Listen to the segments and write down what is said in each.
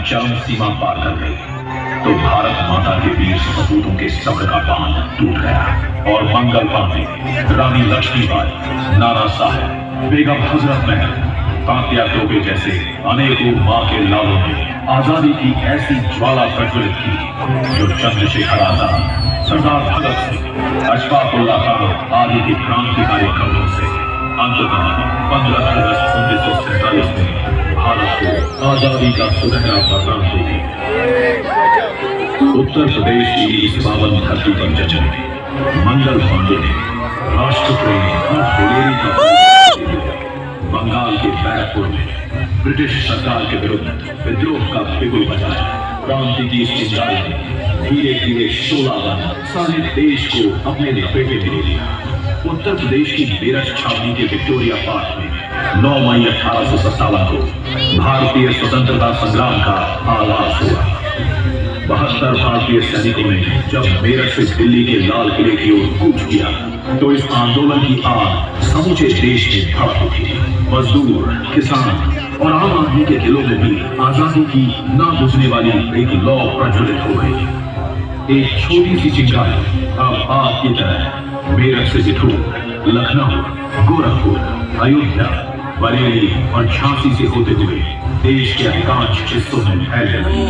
चरम सीमा पार कर गई तो भारत माता के वीर सपूतों के सब्र का बांध टूट गया और मंगल पांडे, रानी लक्ष्मीबाई, नाना साहब, बेगम हजरत महल, तात्या टोपे जैसे अनेकों मां के लालों ने आजादी की ऐसी ज्वाला प्रज्वलित की जो चंद्रशेखर आजाद, सरदार भगत सिंह, अशफाक उल्लाह खान आदि के क्रांतिकारी कदमों से अंततः 15 अगस्त 1947 में भारत को आजादी का सुनहरा वरदान दे दिया। उत्तर प्रदेश की इस पावन धरती पर जन्मे मंगल पांडे ने राष्ट्र प्रेम और दिलेरी का बंगाल के बैरकपुर में ब्रिटिश सरकार के विरुद्ध विद्रोह का बिगुल बजाया। क्रांति की इस चिंगारी ने धीरे धीरे शोला बना सारे देश को अपने लपेटे में ले लिया। उत्तर प्रदेश की मेरठ छावनी के विक्टोरिया पार्क में 9 मई 1857 को भारतीय स्वतंत्रता संग्राम का आगाज हुआ। 72 भारतीय सैनिकों ने जब मेरठ से दिल्ली के लाल किले की ओर कूच किया तो इस आंदोलन की आग समूचे देश में भड़क उठी। मजदूर, किसान और आम आदमी के दिलों में भी आजादी की ना बुझने वाली एक लौ प्रज्वलित हो गई। एक छोटी सी चिंगारी अब आग की तरह मेरठ से बिठूर, लखनऊ, गोरखपुर, अयोध्या, बरेली और झांसी से होते हुए देश के अधिकांश हिस्सों में फैलने लगी।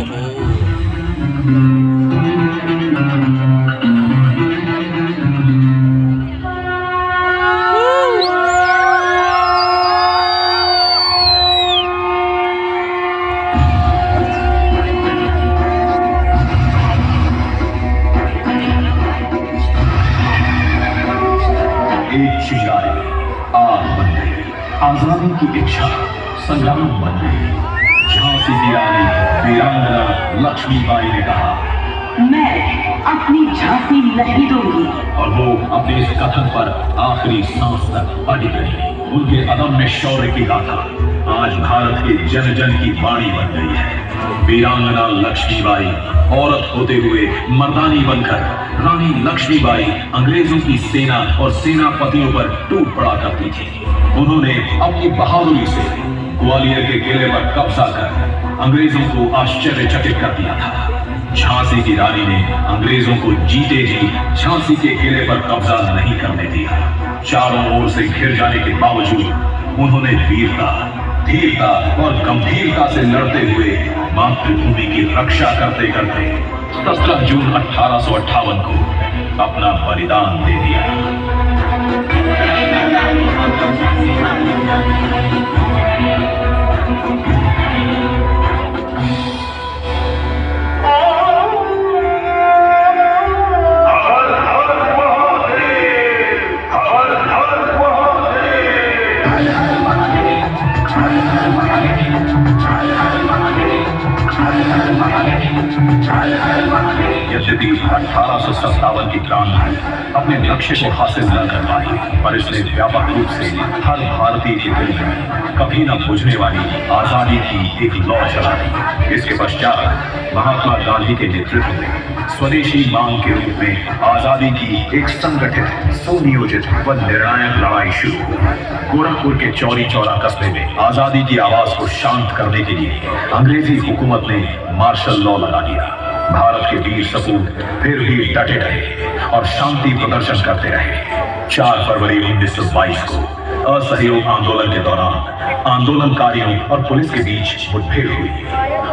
एक चिंगारी आग बन गई, आजादी की इच्छा संग्राम बन गई। झांसी की रानी वीरांगना लक्ष्मीबाई ने कहा, मैं अपनी झांसी नहीं दूंगी। और वो अपने इस कथन पर आखिरी सांस तक अडिग रही। उनके अदम्य शौर्य की गाथा आज भारत के जन जन की वाणी बन गई है। वीरांगना लक्ष्मीबाई औरत होते हुए मर्दानी बनकर रानी लक्ष्मीबाई अंग्रेजों की सेना और सेनापतियों पर टूट पड़ा करती थी। उन्होंने अपनी बहादुरी से ग्वालियर के किले पर कब्जा कर अंग्रेजों को आश्चर्यचकित कर दिया था। झांसी की रानी ने अंग्रेजों को जीते जी झांसी के किले पर कब्जा नहीं करने दिया। चारों ओर से घिर जाने के बावजूद उन्होंने वीरता, धीरता और गंभीरता से लड़ते हुए मातृभूमि की रक्षा करते करते 17 जून 1858 को अपना बलिदान दे दिया। यद्यपि 1857 की क्रांति अपने लक्ष्य को हासिल न कर पाई, पर इसने व्यापक रूप से हर भारतीय के दिल में कभी न बुझने वाली आजादी की एक लौ जला दी। इसके पश्चात महात्मा गांधी के नेतृत्व में स्वदेशी मांग के रूप में आजादी की एक संगठित, सुनियोजित व निर्णायक लड़ाई शुरू हुई। गोरखपुर के चौरी चौरा कस्बे में आजादी की आवाज को शांत करने के लिए अंग्रेजी हुकूमत ने मार्शल लॉ लगा दिया। भारत के वीर सपूत फिर भी डटे रहे और शांति प्रदर्शन करते रहे। 4 फरवरी 1922 को असहयोग आंदोलन के दौरान आंदोलनकारियों और पुलिस के बीच मुठभेड़ हुई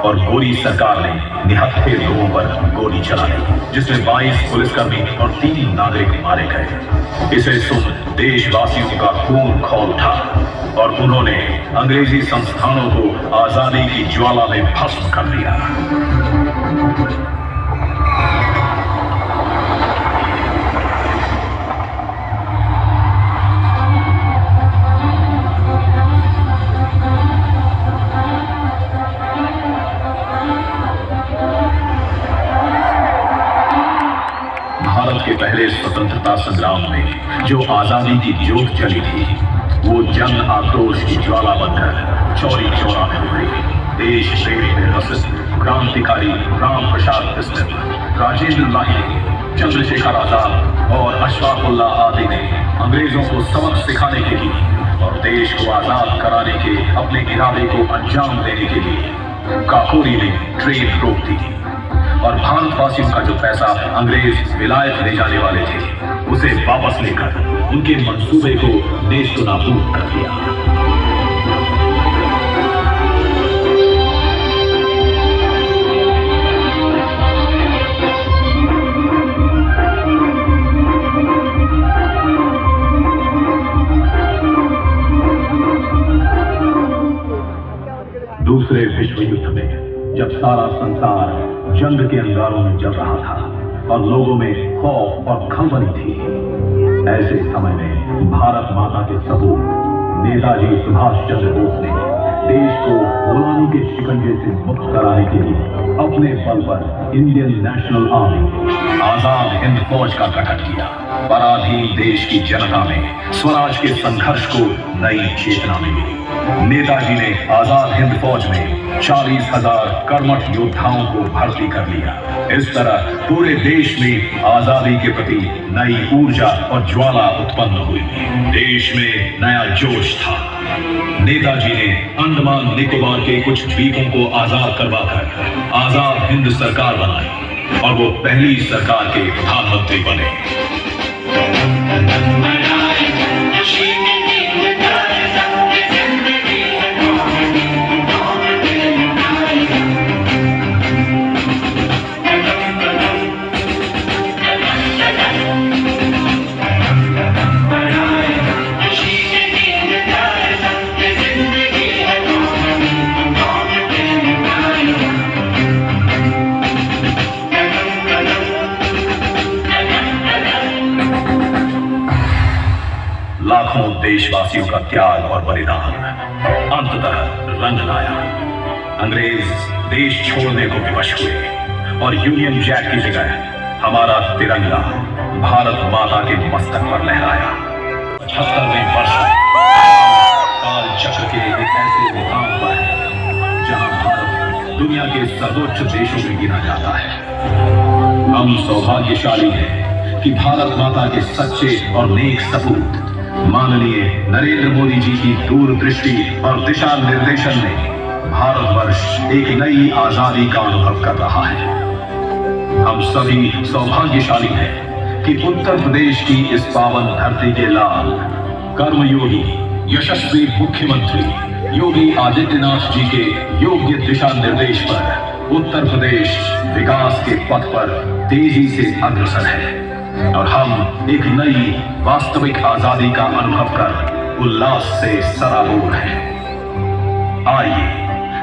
और गोरी सरकार ने निहत्थे लोगों पर गोली चला दी, जिसमें 22 पुलिसकर्मी और 3 नागरिक मारे गए। इसे सुन देशवासियों का खून खौल उठा और उन्होंने अंग्रेजी संस्थानों को आजादी की ज्वाला में भस्म कर दिया। भारत के पहले स्वतंत्रता संग्राम में जो आजादी की ज्योत जली थी, वो जन आक्रोश की ज्वाला बनकर चौरी चौरा में उभरी। देश प्रेम में रसित क्रांतिकारी राम प्रसाद बिस्मिल, राजेंद्र लाहिड़ी, चंद्रशेखर आजाद और अशफाक उल्लाह आदि ने अंग्रेजों को सबक सिखाने के लिए और देश को आजाद कराने के अपने इरादे को अंजाम देने के लिए काकोरी ने ट्रेन रोक दी और भारतवासियों का जो पैसा अंग्रेज विलायत ले जाने वाले थे उसे वापस लेकर उनके मंसूबे को नेस्तनाबूद कर दिया। दूसरे विश्व युद्ध में जब सारा संसार जंग के अंगारों में जल रहा था और लोगों में खौफ और खलबली थी, ऐसे समय में भारत माता के सपूत नेताजी सुभाष चंद्र बोस ने देश को गुलामी के शिकंजे से मुक्त कराने के लिए अपने बल पर Indian national army Azad Hind फौज का गठन किया। पराधीन देश की जनता में स्वराज के संघर्ष को नई चेतना मिली। नेताजी ने आजाद हिंद फौज में 40,000 कर्मठ योद्धाओं को भर्ती कर लिया। इस तरह पूरे देश में आजादी के प्रति नई ऊर्जा और ज्वाला उत्पन्न हुई। देश में नया जोश था। नेताजी ने अंडमान निकोबार के कुछ द्वीपों को आजाद करवाकर आजाद हिंद सरकार बनाई और वो पहली सरकार के प्रधानमंत्री बने। लाखों देशवासियों का त्याग और बलिदान अंततः रंग लाया। अंग्रेज देश छोड़ने को विवश हुए और यूनियन जैक की जगह हमारा तिरंगा भारत माता के मस्तक पर लहराया। 75वें वर्ष काल चक्र के एक ऐसे मुकाम पर है जहां भारत दुनिया के सर्वोच्च देशों में गिना जाता है। हम सौभाग्यशाली हैं कि भारत माता के सच्चे और नेक सपूत माननीय नरेंद्र मोदी जी की दूरदृष्टि और दिशा निर्देशन में भारतवर्ष एक नई आजादी का अनुभव कर रहा है। हम सभी सौभाग्यशाली हैं कि उत्तर प्रदेश की इस पावन धरती के लाल कर्मयोगी यशस्वी मुख्यमंत्री योगी आदित्यनाथ जी के योग्य दिशा निर्देश पर उत्तर प्रदेश विकास के पथ पर तेजी से अग्रसर है और हम एक नई वास्तविक आजादी का अनुभव कर उल्लास से सराबोर हैं। आइए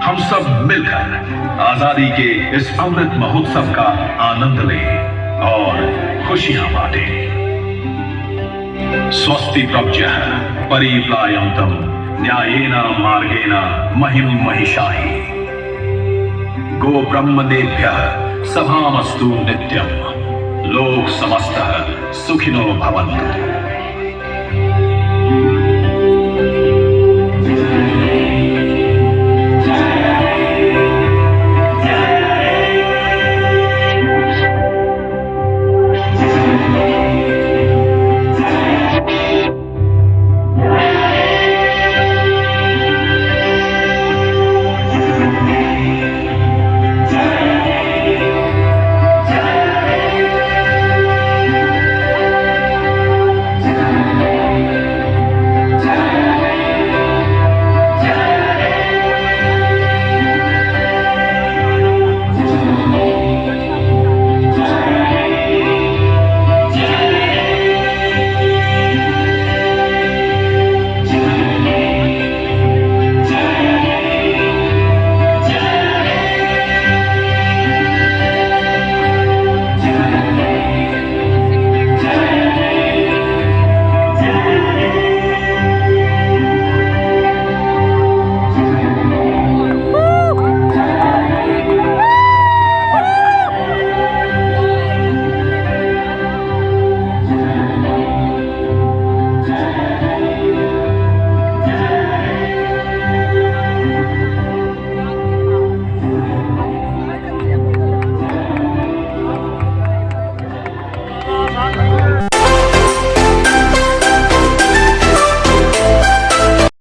हम सब मिलकर आजादी के इस अमृत महोत्सव का आनंद लें और खुशियां बांटें। स्वस्ति प्रभुः परिप्लायन्तं न्यायेन मार्गेण महिं महिषाहि गो ब्रह्मणेभ्यः सभामस्तु नित्यम् लोक समस्तः सुखिनो भवन्तु।